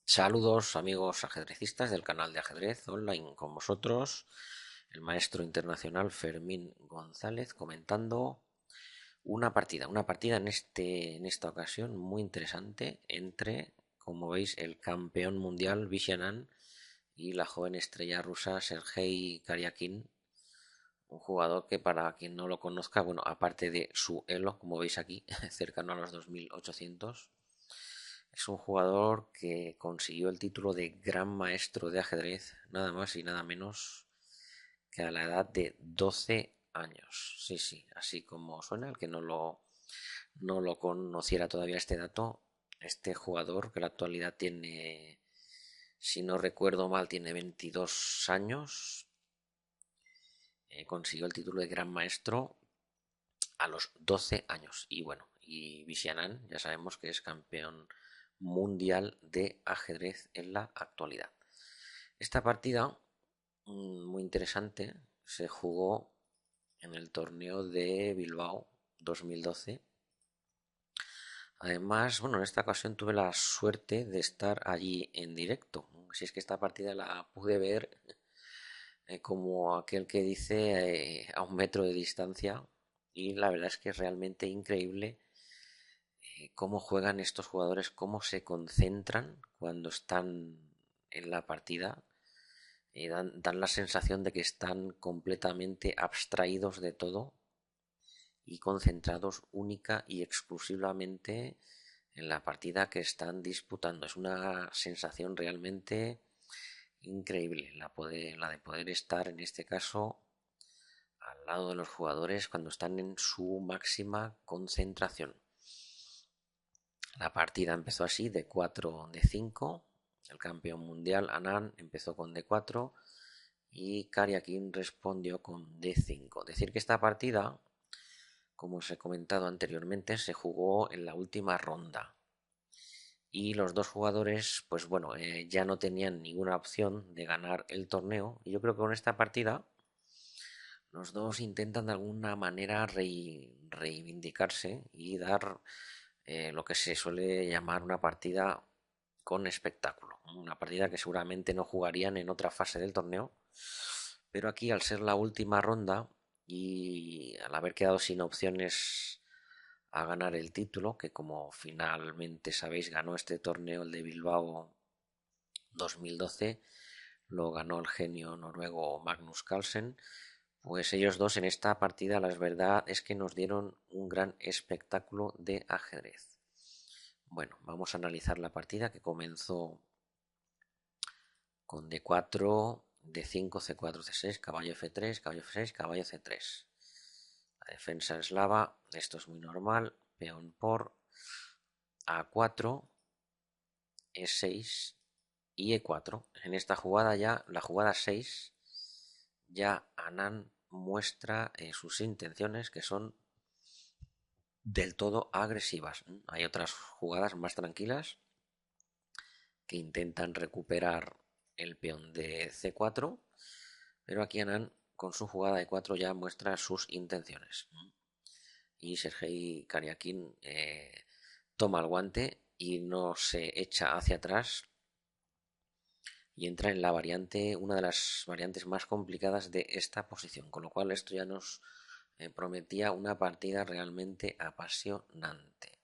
Saludos amigos ajedrecistas del canal de ajedrez online con vosotros, el maestro internacional Fermín González comentando una partida en esta ocasión muy interesante entre, como veis, el campeón mundial Vishy Anand y la joven estrella rusa Sergei Karyakin, un jugador que para quien no lo conozca, bueno, aparte de su elo, como veis aquí, cercano a los 2800. Es un jugador que consiguió el título de Gran Maestro de ajedrez, nada más y nada menos que a la edad de 12 años. Sí, sí, así como suena, el que no lo conociera todavía este dato, este jugador que en la actualidad tiene, si no recuerdo mal, tiene 22 años, consiguió el título de Gran Maestro a los 12 años. Y bueno, y Vishy Anand ya sabemos que es campeón mundial de ajedrez en la actualidad. Esta partida, muy interesante, se jugó en el torneo de Bilbao 2012. Además, bueno, en esta ocasión tuve la suerte de estar allí en directo. Si es que esta partida la pude ver como aquel que dice a un metro de distancia, y la verdad es que es realmente increíble cómo juegan estos jugadores, cómo se concentran cuando están en la partida. Dan la sensación de que están completamente abstraídos de todo y concentrados única y exclusivamente en la partida que están disputando. Es una sensación realmente increíble la de poder estar en este caso al lado de los jugadores cuando están en su máxima concentración. La partida empezó así, de 4 de 5. El campeón mundial Anand empezó con D4 y Karyakin respondió con D5. Decir que esta partida, como os he comentado anteriormente, se jugó en la última ronda y los dos jugadores, pues bueno, ya no tenían ninguna opción de ganar el torneo. Y yo creo que con esta partida los dos intentan de alguna manera reivindicarse y dar lo que se suele llamar una partida con espectáculo. Una partida que seguramente no jugarían en otra fase del torneo, pero aquí al ser la última ronda y al haber quedado sin opciones a ganar el título, que como finalmente sabéis ganó este torneo, el de Bilbao 2012, lo ganó el genio noruego Magnus Carlsen. Pues ellos dos en esta partida, la verdad es que nos dieron un gran espectáculo de ajedrez. Bueno, vamos a analizar la partida que comenzó con D4, D5, C4, C6, caballo F3, caballo F6, caballo C3. La defensa eslava, esto es muy normal, peón por A4, E6 y E4. En esta jugada ya, la jugada 6, ya Anand muestra sus intenciones que son del todo agresivas. Hay otras jugadas más tranquilas que intentan recuperar el peón de C4, pero aquí Anand con su jugada de 4 ya muestra sus intenciones. Y Sergei Karyakin toma el guante y no se echa hacia atrás y entra en la variante, una de las variantes más complicadas de esta posición, con lo cual esto ya nos prometía una partida realmente apasionante.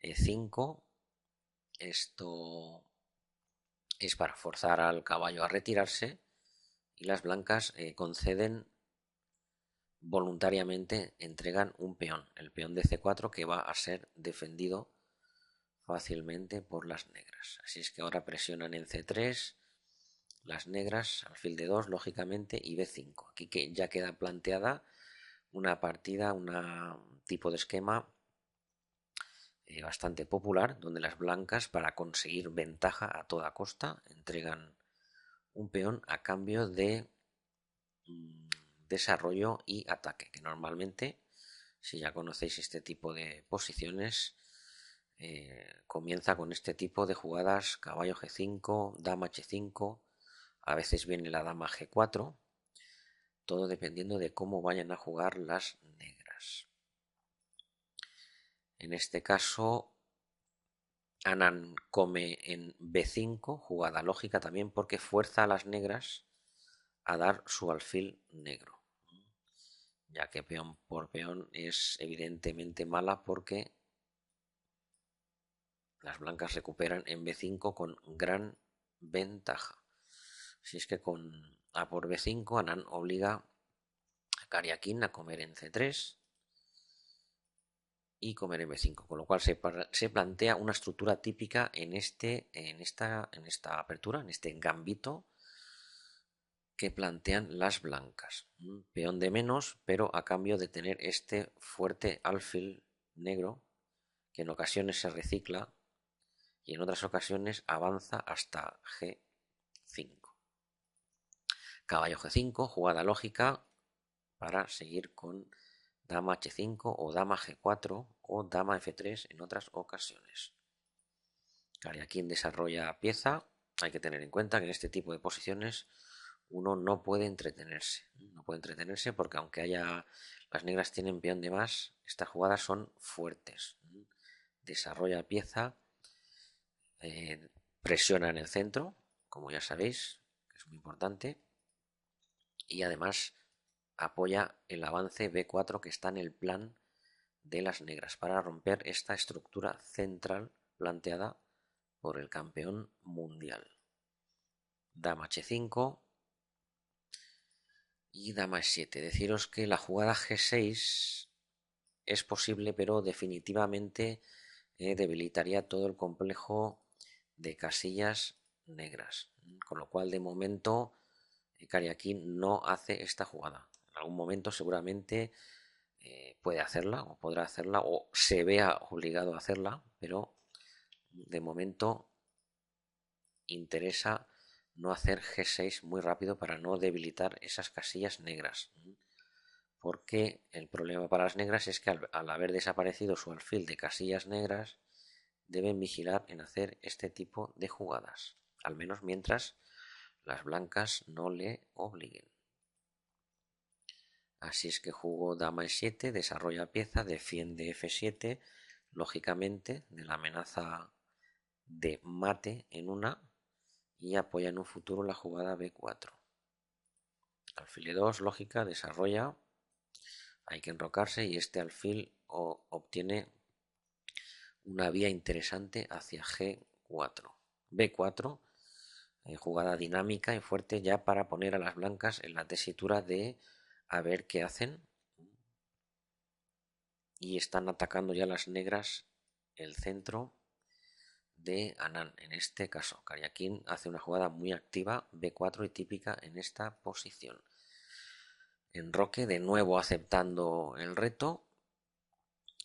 E5, esto es para forzar al caballo a retirarse y las blancas conceden voluntariamente, entregan un peón, el peón de C4, que va a ser defendido fácilmente por las negras. Así es que ahora presionan en C3 las negras, alfil de 2 lógicamente, y B5. Aquí que ya queda planteada una partida, un tipo de esquema bastante popular, donde las blancas, para conseguir ventaja a toda costa, entregan un peón a cambio de desarrollo y ataque, que normalmente, si ya conocéis este tipo de posiciones, comienza con este tipo de jugadas: caballo G5, dama H5, a veces viene la dama G4, todo dependiendo de cómo vayan a jugar las negras. En este caso, Anán come en B5, jugada lógica también porque fuerza a las negras a dar su alfil negro, ya que peón por peón es evidentemente mala porque las blancas recuperan en B5 con gran ventaja. Si es que con A por B5, Anán obliga a Kariakin a comer en C3 y comer en B5, con lo cual se plantea una estructura típica en esta apertura, en este gambito que plantean las blancas. Peón de menos, pero a cambio de tener este fuerte alfil negro que en ocasiones se recicla y en otras ocasiones avanza hasta G5. Caballo G5, jugada lógica para seguir con dama H5 o dama G4 o dama F3 en otras ocasiones. Kariakin desarrolla pieza. Hay que tener en cuenta que en este tipo de posiciones uno no puede entretenerse. No puede entretenerse porque aunque las negras tienen peón de más, estas jugadas son fuertes. Desarrolla pieza, presiona en el centro, como ya sabéis, que es muy importante, y además apoya el avance B4 que está en el plan de las negras para romper esta estructura central planteada por el campeón mundial. Dama H5 y dama E7. Deciros que la jugada G6 es posible, pero definitivamente debilitaría todo el complejo de casillas negras. Con lo cual, de momento, Kariakin no hace esta jugada. En algún momento seguramente puede hacerla o podrá hacerla o se vea obligado a hacerla, pero de momento interesa no hacer G6 muy rápido para no debilitar esas casillas negras, porque el problema para las negras es que al haber desaparecido su alfil de casillas negras deben vigilar en hacer este tipo de jugadas, al menos mientras las blancas no le obliguen. Así es que jugó dama E7, desarrolla pieza, defiende F7, lógicamente de la amenaza de mate en una, y apoya en un futuro la jugada B4. Alfil E2, lógica, desarrolla, hay que enrocarse y este alfil obtiene una vía interesante hacia G4. B4, jugada dinámica y fuerte ya para poner a las blancas en la tesitura de a ver qué hacen. Y están atacando ya las negras el centro de Anán. En este caso, Kariakin hace una jugada muy activa, B4 y típica en esta posición. Enroque de nuevo aceptando el reto.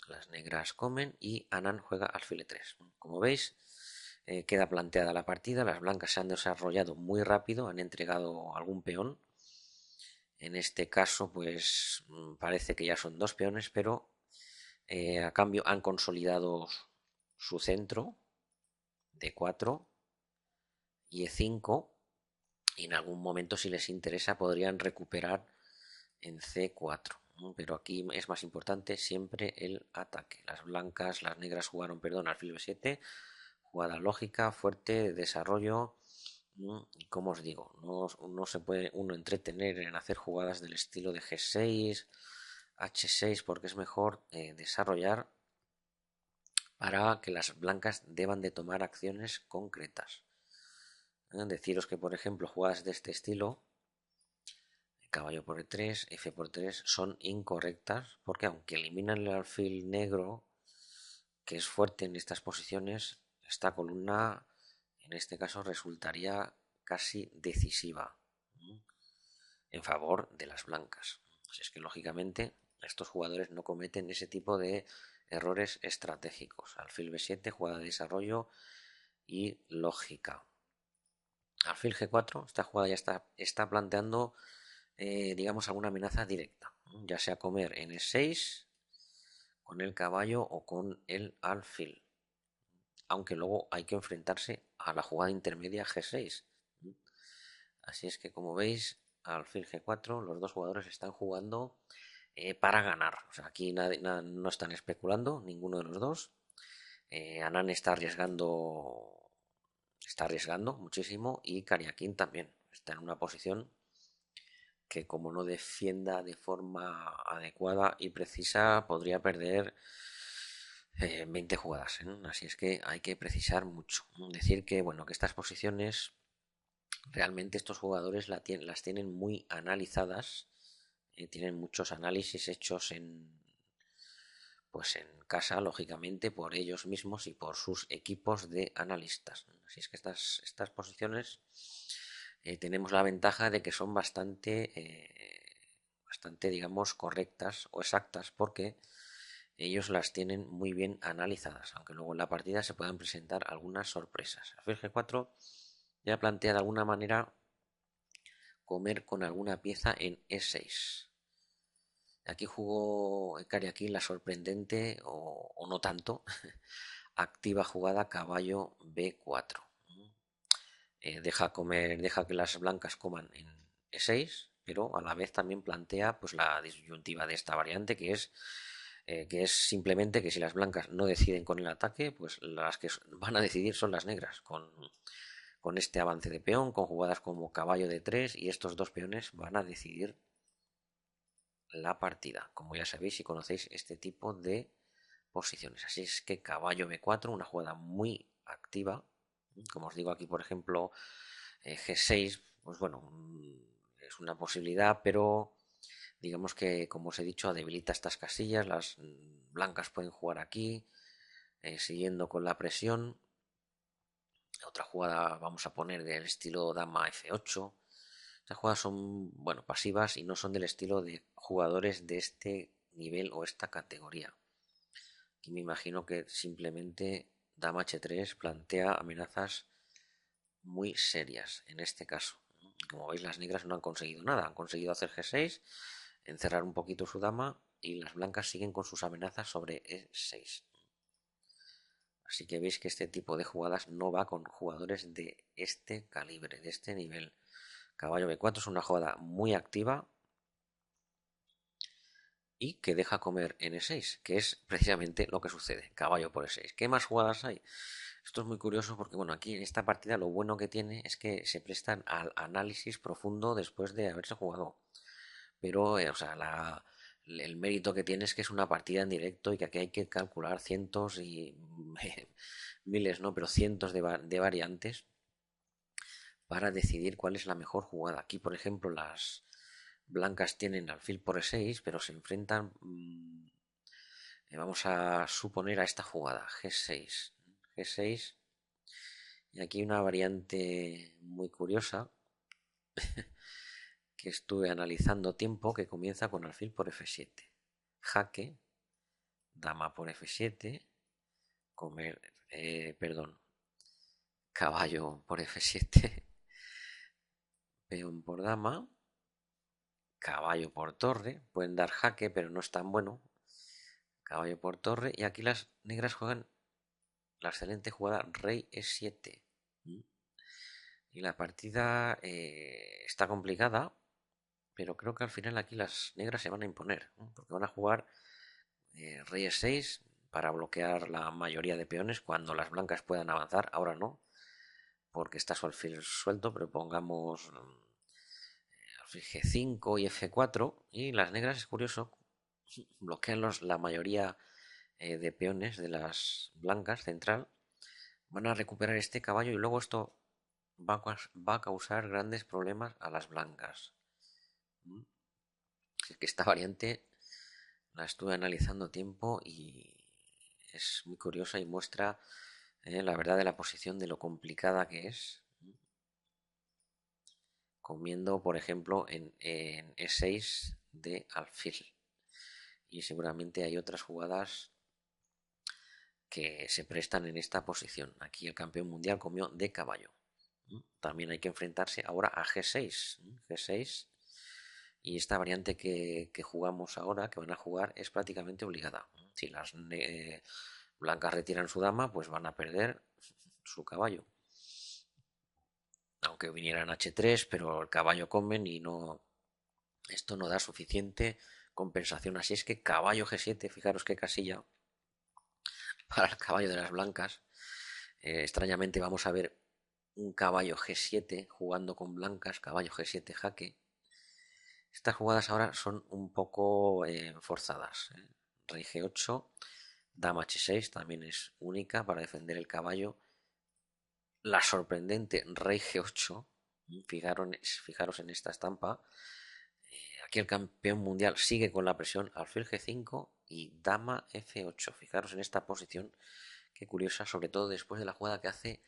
Las negras comen y Anán juega alfil E3. Como veis, queda planteada la partida. Las blancas se han desarrollado muy rápido, han entregado algún peón. En este caso, pues parece que ya son dos peones, pero a cambio han consolidado su centro de 4 y E5 y en algún momento si les interesa podrían recuperar en C4, pero aquí es más importante siempre el ataque. Las negras jugaron, perdón, alfil B7, jugada lógica, fuerte, desarrollo, y como os digo, no se puede uno entretener en hacer jugadas del estilo de G6, H6, porque es mejor desarrollar para que las blancas deban de tomar acciones concretas. Deciros que, por ejemplo, jugadas de este estilo, caballo por E3, F por 3, son incorrectas porque aunque eliminan el alfil negro, que es fuerte en estas posiciones, esta columna en este caso resultaría casi decisiva en favor de las blancas. Así es que lógicamente estos jugadores no cometen ese tipo de errores estratégicos. Alfil B7, jugada de desarrollo y lógica. Alfil G4, esta jugada ya está planteando digamos alguna amenaza directa, ya sea comer en E6 con el caballo o con el alfil, aunque luego hay que enfrentarse a la jugada intermedia G6. Así es que como veis, alfil G4 los dos jugadores están jugando para ganar, o sea, aquí no están especulando ninguno de los dos, Anán está arriesgando muchísimo y Kariakin también está en una posición que como no defienda de forma adecuada y precisa podría perder 20 jugadas, ¿eh? Así es que hay que precisar mucho. Decir que bueno, que estas posiciones realmente estos jugadores las tienen muy analizadas, tienen muchos análisis hechos pues en casa, lógicamente, por ellos mismos y por sus equipos de analistas. Así es que estas posiciones tenemos la ventaja de que son bastante, digamos, correctas o exactas porque ellos las tienen muy bien analizadas, aunque luego en la partida se puedan presentar algunas sorpresas. Alfil G4 ya plantea de alguna manera comer con alguna pieza en E6. Aquí jugó Kariakin la sorprendente o no tanto activa jugada caballo B4. Deja que las blancas coman en E6, pero a la vez también plantea pues la disyuntiva de esta variante que es simplemente que si las blancas no deciden con el ataque, pues las que van a decidir son las negras con este avance de peón, con jugadas como caballo de 3 y estos dos peones van a decidir la partida, como ya sabéis si conocéis este tipo de posiciones. Así es que caballo B4, una jugada muy activa. Como os digo aquí, por ejemplo, G6, pues bueno, es una posibilidad, pero digamos que, como os he dicho, debilita estas casillas. Las blancas pueden jugar aquí, siguiendo con la presión. Otra jugada vamos a poner del estilo dama F8. Estas jugadas son, bueno, pasivas y no son del estilo de jugadores de este nivel o esta categoría. Aquí me imagino que simplemente dama H3 plantea amenazas muy serias en este caso. Como veis, las negras no han conseguido nada. Han conseguido hacer G6, encerrar un poquito su dama y las blancas siguen con sus amenazas sobre E6. Así que veis que este tipo de jugadas no va con jugadores de este calibre, de este nivel. Caballo B4 es una jugada muy activa y que deja comer en E6, que es precisamente lo que sucede. Caballo por E6. ¿Qué más jugadas hay? Esto es muy curioso porque, bueno, aquí en esta partida lo bueno que tiene es que se prestan al análisis profundo después de haberse jugado. Pero, o sea, el mérito que tiene es que es una partida en directo y que aquí hay que calcular cientos y miles, ¿no? Pero cientos de variantes para decidir cuál es la mejor jugada. Aquí, por ejemplo, las blancas tienen alfil por E6, pero se enfrentan, vamos a suponer a esta jugada, G6. G6 y aquí una variante muy curiosa que estuve analizando tiempo que comienza con alfil por F7. Jaque, dama por F7, comer, perdón, caballo por F7, peón por dama, caballo por torre, pueden dar jaque pero no es tan bueno, caballo por torre y aquí las negras juegan la excelente jugada rey E7. Y la partida está complicada, pero creo que al final aquí las negras se van a imponer, ¿no? Porque van a jugar rey E6 para bloquear la mayoría de peones cuando las blancas puedan avanzar. Ahora no, porque está su alfil suelto, pero pongamos alfil G5 y F4 y las negras, es curioso, bloquean la mayoría de peones de las blancas central. Van a recuperar este caballo y luego esto va a causar grandes problemas a las blancas. Es que esta variante la estuve analizando tiempo y es muy curiosa y muestra la verdad de la posición de lo complicada que es. Comiendo, por ejemplo, en E6 de alfil. Y seguramente hay otras jugadas que se prestan en esta posición. Aquí el campeón mundial comió de caballo. También hay que enfrentarse ahora a G6. G6 y esta variante que jugamos ahora, que van a jugar, es prácticamente obligada. Si las blancas retiran su dama, pues van a perder su caballo. Aunque vinieran H3, pero el caballo comen y no, esto no da suficiente compensación. Así es que caballo G7, fijaros qué casilla para el caballo de las blancas. Extrañamente vamos a ver un caballo G7 jugando con blancas, caballo G7 jaque. Estas jugadas ahora son un poco forzadas. Rey G8, dama H6 también es única para defender el caballo. La sorprendente Rey G8, fijaros en esta estampa. Aquí el campeón mundial sigue con la presión, alfil G5 y dama F8. Fijaros en esta posición, qué curiosa, sobre todo después de la jugada que hace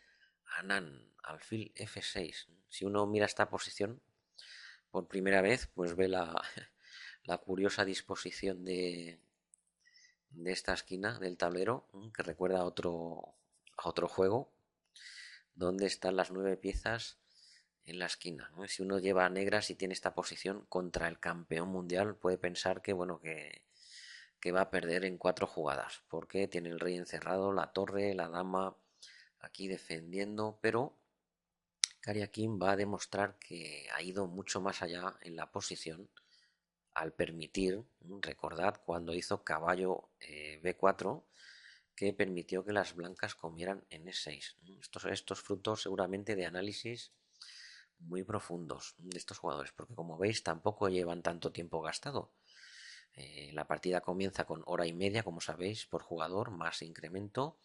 Anand, alfil F6. Si uno mira esta posición por primera vez, pues ve la curiosa disposición de esta esquina del tablero, que recuerda a otro juego, donde están las 9 piezas en la esquina, ¿no? Si uno lleva negras y tiene esta posición contra el campeón mundial, puede pensar que, bueno, que va a perder en 4 jugadas, porque tiene el rey encerrado, la torre, la dama aquí defendiendo, pero Kariakin va a demostrar que ha ido mucho más allá en la posición al permitir, recordad cuando hizo caballo B4, que permitió que las blancas comieran en E6. Estos frutos seguramente de análisis muy profundos de estos jugadores, porque como veis tampoco llevan tanto tiempo gastado. La partida comienza con hora y media, como sabéis, por jugador, más incremento,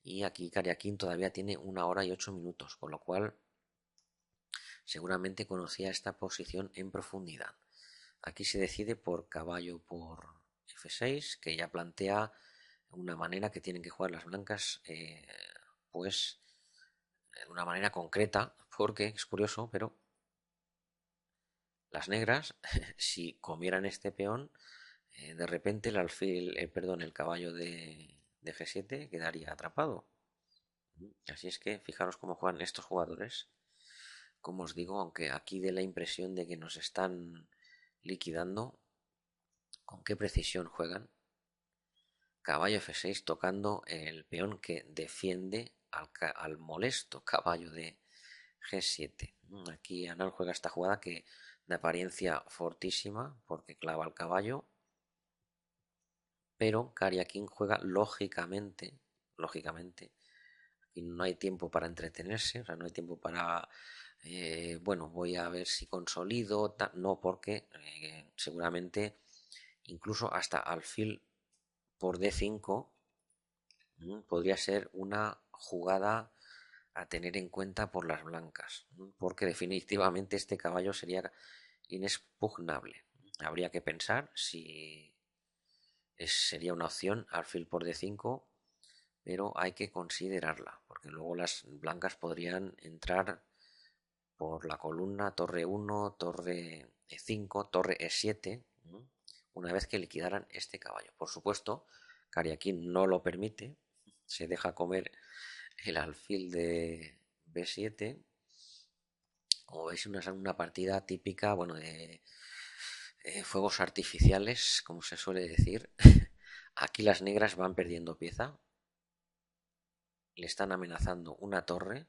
y aquí Kariakin todavía tiene 1 hora y 8 minutos, con lo cual seguramente conocía esta posición en profundidad. Aquí se decide por caballo por F6, que ya plantea una manera que tienen que jugar las blancas, pues de una manera concreta, porque es curioso, pero las negras, si comieran este peón, de repente el caballo de G7 quedaría atrapado. Así es que fijaros cómo juegan estos jugadores. Como os digo, aunque aquí dé la impresión de que nos están liquidando, con qué precisión juegan. Caballo F6 tocando el peón que defiende al molesto caballo de G7. Aquí Anand juega esta jugada que de apariencia fortísima porque clava al caballo, pero Kariakin juega lógicamente, y no hay tiempo para entretenerse, o sea, no hay tiempo para, bueno, voy a ver si consolido, no, porque seguramente incluso hasta alfil por D5 podría ser una jugada a tener en cuenta por las blancas, porque definitivamente este caballo sería inexpugnable. Habría que pensar si sería una opción alfil por D5, pero hay que considerarla, porque luego las blancas podrían entrar por la columna torre 1, torre E5, torre E7, una vez que liquidaran este caballo. Por supuesto, Kariakin no lo permite, se deja comer el alfil de B7. Como veis, una partida típica, bueno, de fuegos artificiales, como se suele decir. Aquí las negras van perdiendo pieza, le están amenazando una torre,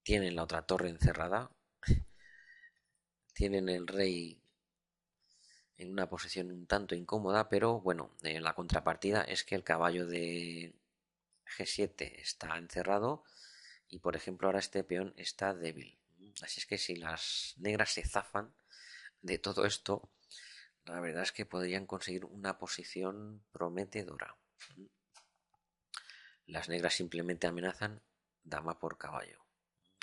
tienen la otra torre encerrada, tienen el rey en una posición un tanto incómoda, pero bueno, la contrapartida es que el caballo de G7 está encerrado y por ejemplo ahora este peón está débil. Así es que si las negras se zafan de todo esto, la verdad es que podrían conseguir una posición prometedora. Las negras simplemente amenazan dama por caballo,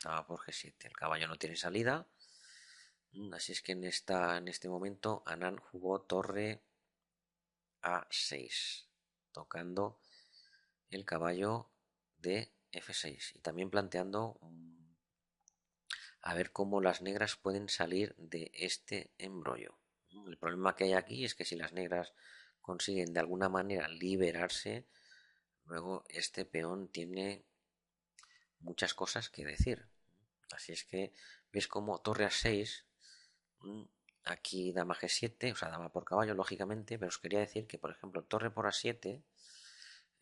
dama por G7. El caballo no tiene salida. Así es que en este momento Anand jugó torre A6, tocando el caballo de F6 y también planteando a ver cómo las negras pueden salir de este embrollo. El problema que hay aquí es que si las negras consiguen de alguna manera liberarse, luego este peón tiene muchas cosas que decir. Así es que ves como torre A6, aquí dama G7, o sea, dama por caballo, lógicamente, pero os quería decir que, por ejemplo, torre por A7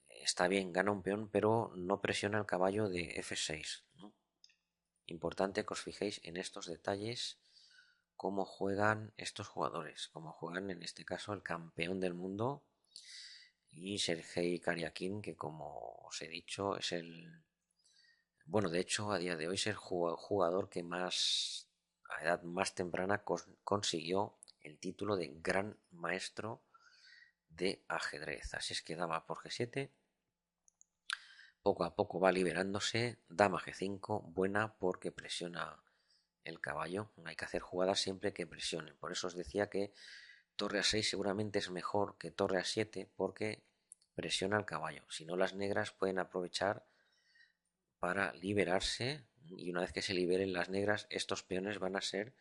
está bien, gana un peón, pero no presiona el caballo de F6, ¿no? Importante que os fijéis en estos detalles, cómo juegan estos jugadores, cómo juegan en este caso el campeón del mundo y Sergei Karyakin, que como os he dicho es el... Bueno, de hecho, a día de hoy es el jugador que más, a edad más temprana, consiguió el título de Gran Maestro de ajedrez. Así es que dama por G7, poco a poco va liberándose, dama G5, buena porque presiona el caballo. Hay que hacer jugadas siempre que presionen. Por eso os decía que torre A6 seguramente es mejor que torre A7 porque presiona el caballo. Si no, las negras pueden aprovechar para liberarse, y una vez que se liberen las negras, estos peones van a ser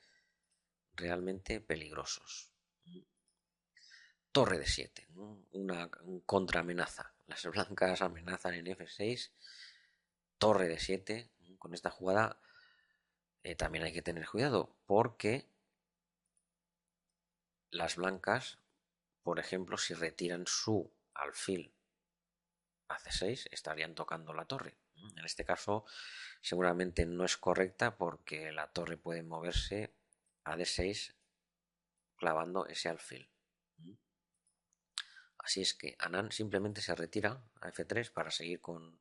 realmente peligrosos. Torre de 7, una contraamenaza. Las blancas amenazan en F6, torre de 7. Con esta jugada también hay que tener cuidado porque las blancas, por ejemplo, si retiran su alfil a C6, estarían tocando la torre. En este caso, seguramente no es correcta porque la torre puede moverse a D6 clavando ese alfil. Así es que Anand simplemente se retira a F3 para seguir con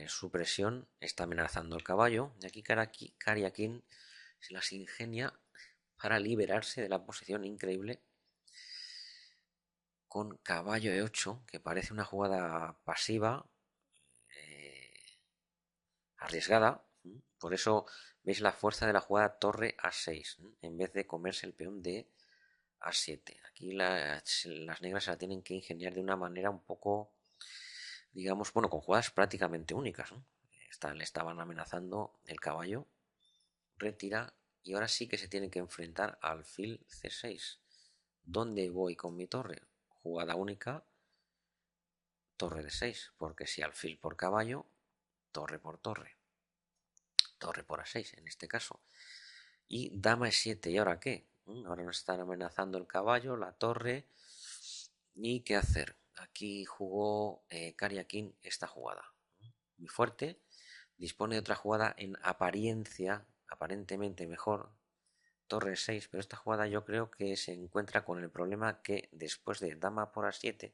su presión. Está amenazando el caballo. Y aquí Karyakin se las ingenia para liberarse de la posición increíble con caballo E8, que parece una jugada pasiva, eh, arriesgada. Por eso veis la fuerza de la jugada torre A6, en vez de comerse el peón de A7. Aquí las negras se la tienen que ingeniar de una manera un poco, digamos, bueno, con jugadas prácticamente únicas, ¿no? Le estaban amenazando el caballo, retira, y ahora sí que se tiene que enfrentar al alfil C6. ¿Dónde voy con mi torre? Jugada única, torre de 6, porque si alfil por caballo, torre por torre, torre por A6 en este caso. Y dama E7, ¿y ahora qué? Ahora nos están amenazando el caballo, la torre. ¿Y qué hacer? Aquí jugó Karyakin esta jugada. Muy fuerte. Dispone de otra jugada en apariencia, aparentemente mejor, torre 6, pero esta jugada yo creo que se encuentra con el problema que después de dama por A7,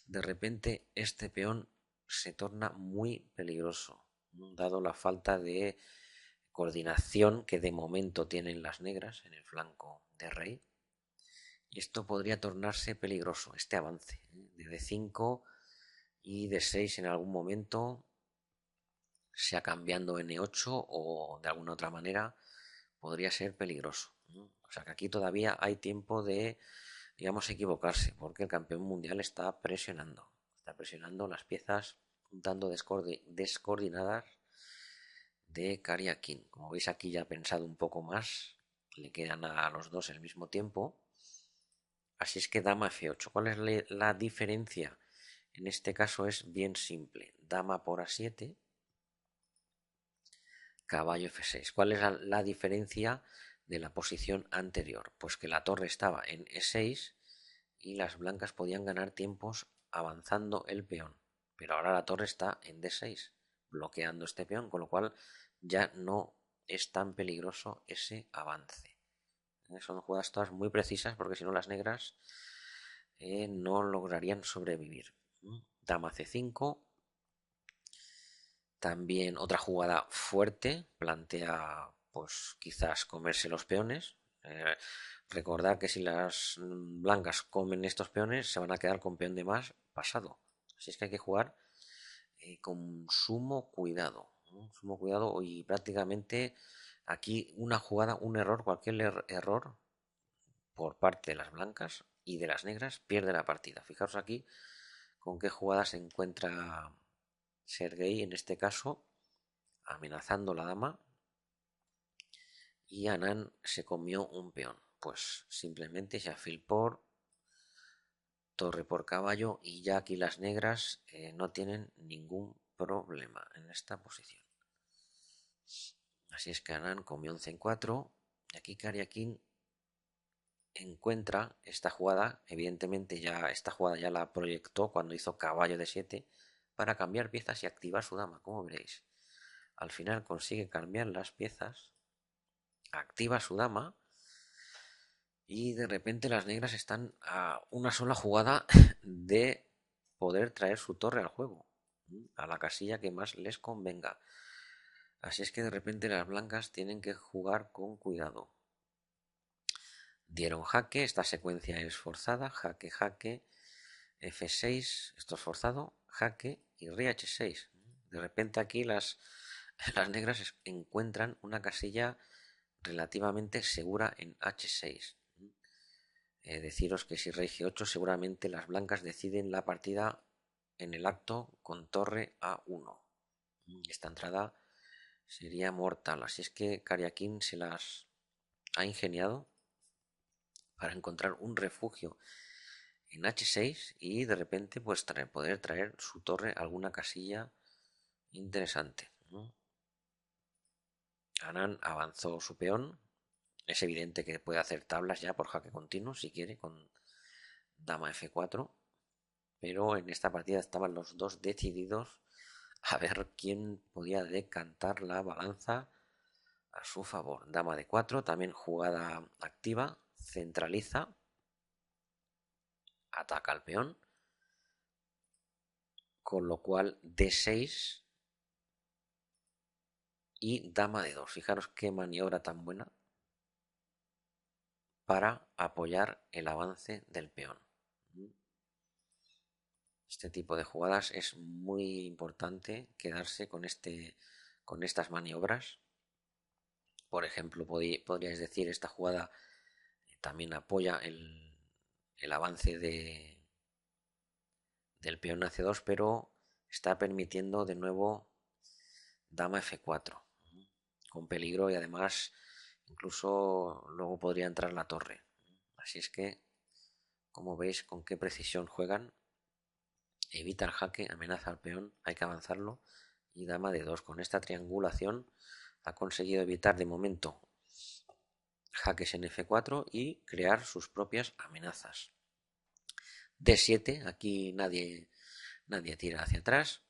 de repente este peón se torna muy peligroso, dado la falta de coordinación que de momento tienen las negras en el flanco de rey. Y esto podría tornarse peligroso, este avance de D5 y D6 en algún momento, sea cambiando N8 o de alguna otra manera, podría ser peligroso. O sea que aquí todavía hay tiempo de, digamos, equivocarse, porque el campeón mundial está presionando las piezas un tanto descoordinadas de Karyakin. Como veis aquí ya ha pensado un poco más, le quedan a los dos el mismo tiempo. Así es que dama F8. ¿Cuál es la diferencia? En este caso es bien simple. Dama por A7, caballo F6. ¿Cuál es la diferencia de la posición anterior? Pues que la torre estaba en E6 y las blancas podían ganar tiempos avanzando el peón. Pero ahora la torre está en D6, bloqueando este peón, con lo cual ya no es tan peligroso ese avance. Son jugadas todas muy precisas porque si no las negras no lograrían sobrevivir. Dama C5. También otra jugada fuerte, plantea pues quizás comerse los peones. Recordar que si las blancas comen estos peones se van a quedar con peón de más pasado. Así es que hay que jugar con sumo cuidado. Sumo cuidado y prácticamente aquí una jugada, un error, cualquier error por parte de las blancas y de las negras pierde la partida. Fijaros aquí con qué jugada se encuentra Sergei en este caso, amenazando la dama, y Anand se comió un peón. Pues simplemente se alfil por torre por caballo y ya aquí las negras no tienen ningún problema en esta posición. Así es que Anand comió un C4 y aquí Karyakin encuentra esta jugada, evidentemente ya esta jugada ya la proyectó cuando hizo caballo de 7 para cambiar piezas y activar su dama, como veréis. Al final consigue cambiar las piezas, activa su dama Y de repente las negras están a una sola jugada de poder traer su torre al juego, a la casilla que más les convenga. Así es que de repente las blancas tienen que jugar con cuidado. Dieron jaque, esta secuencia es forzada, jaque, jaque, F6, esto es forzado, jaque y rey H6. De repente aquí las negras encuentran una casilla relativamente segura en H6. Deciros que si rey G8 seguramente las blancas deciden la partida en el acto con torre A1. Esta entrada sería mortal, así es que Karyakin se las ha ingeniado para encontrar un refugio en H6 y de repente pues poder traer su torre a alguna casilla interesante. Anand avanzó su peón. Es evidente que puede hacer tablas ya por jaque continuo si quiere con dama F4, pero en esta partida estaban los dos decididos a ver quién podía decantar la balanza a su favor. Dama de 4, también jugada activa, centraliza, ataca al peón, con lo cual D6 y dama de 2. Fijaros qué maniobra tan buena para apoyar el avance del peón. Este tipo de jugadas es muy importante quedarse con estas maniobras. Por ejemplo, podríais decir esta jugada también apoya el avance del peón a C2, pero está permitiendo de nuevo dama F4 con peligro y además incluso luego podría entrar la torre. Así es que, como veis, con qué precisión juegan. Evita el jaque, amenaza al peón, hay que avanzarlo. Y dama de 2. Con esta triangulación ha conseguido evitar de momento jaques en F4 y crear sus propias amenazas. D7, aquí nadie tira hacia atrás.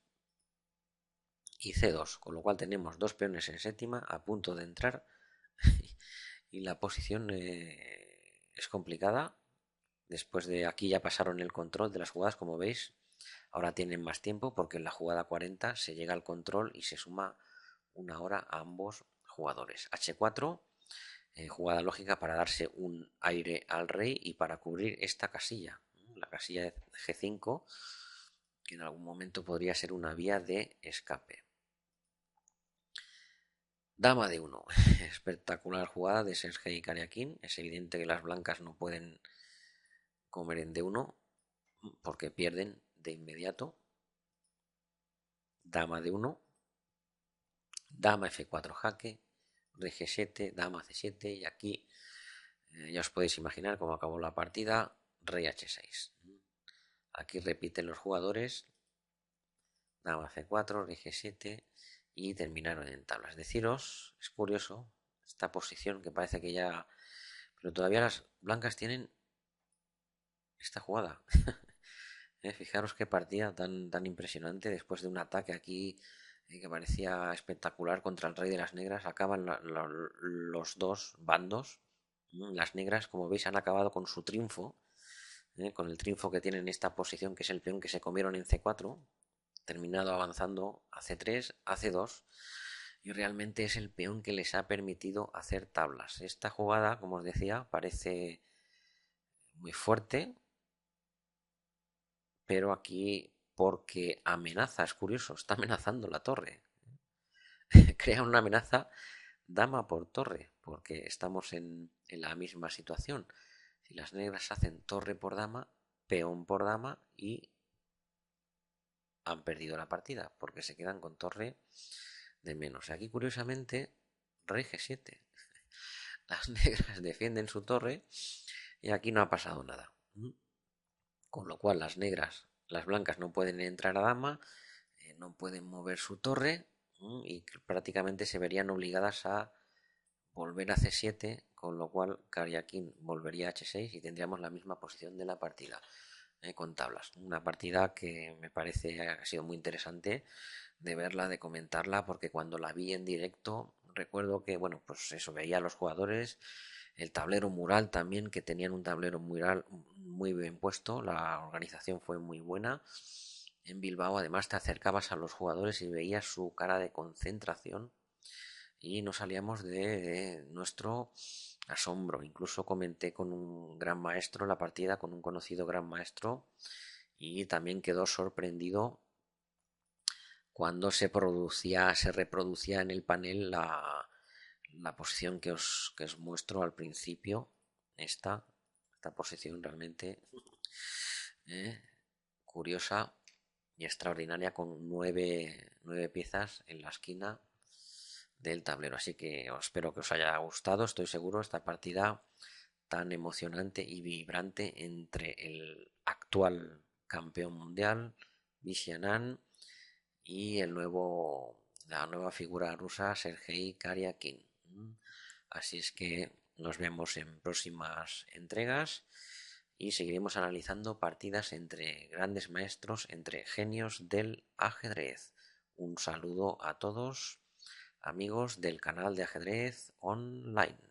Y C2, con lo cual tenemos dos peones en séptima a punto de entrar y la posición es complicada. Después de aquí ya pasaron el control de las jugadas, como veis. Ahora tienen más tiempo porque en la jugada 40 se llega al control y se suma una hora a ambos jugadores. H4, jugada lógica para darse un aire al rey y para cubrir esta casilla, la casilla de G5, que en algún momento podría ser una vía de escape. Dama de 1. Espectacular jugada de Sergei Karyakin. Es evidente que las blancas no pueden comer en D1 porque pierden de inmediato. Dama de 1. Dama F4 jaque. Rey G7, dama C7 y aquí ya os podéis imaginar cómo acabó la partida. Rey H6. Aquí repiten los jugadores. Dama C4, rey G7 y terminaron en tablas. Deciros, es curioso esta posición que parece que ya... Pero todavía las blancas tienen esta jugada. Fijaros qué partida tan impresionante después de un ataque aquí que parecía espectacular contra el rey de las negras. Acaban los dos bandos. Las negras, como veis, han acabado con su triunfo, con el triunfo que tienen en esta posición, que es el peón que se comieron en C4, terminado avanzando a C3, a C2, y realmente es el peón que les ha permitido hacer tablas. Esta jugada, como os decía, parece muy fuerte, pero aquí porque amenaza, es curioso, está amenazando la torre. Crea una amenaza dama por torre, porque estamos en la misma situación. Si las negras hacen torre por dama, peón por dama y han perdido la partida, porque se quedan con torre de menos. Aquí, curiosamente, rey G7. Las negras defienden su torre y aquí no ha pasado nada. Con lo cual las blancas no pueden entrar a dama, no pueden mover su torre y prácticamente se verían obligadas a volver a C7, con lo cual Karyakin volvería a H6 y tendríamos la misma posición de la partida. Con tablas. Una partida que me parece ha sido muy interesante de verla, de comentarla, porque cuando la vi en directo recuerdo que, bueno, pues eso, veía a los jugadores, El tablero mural también, que tenían un tablero mural muy bien puesto, la organización fue muy buena. En Bilbao además te acercabas a los jugadores y veías su cara de concentración y no salíamos de nuestro asombro. Incluso comenté con un gran maestro la partida, con un conocido gran maestro, y también quedó sorprendido cuando se reproducía en el panel la posición que os muestro al principio. Esta posición realmente eh, curiosa y extraordinaria, con nueve piezas en la esquina del tablero. Así que espero que os haya gustado. Estoy seguro esta partida tan emocionante y vibrante entre el actual campeón mundial, Vishy Anand, y la nueva figura rusa, Sergei Karyakin. Así es que nos vemos en próximas entregas y seguiremos analizando partidas entre grandes maestros, entre genios del ajedrez. Un saludo a todos, amigos del canal de ajedrez online.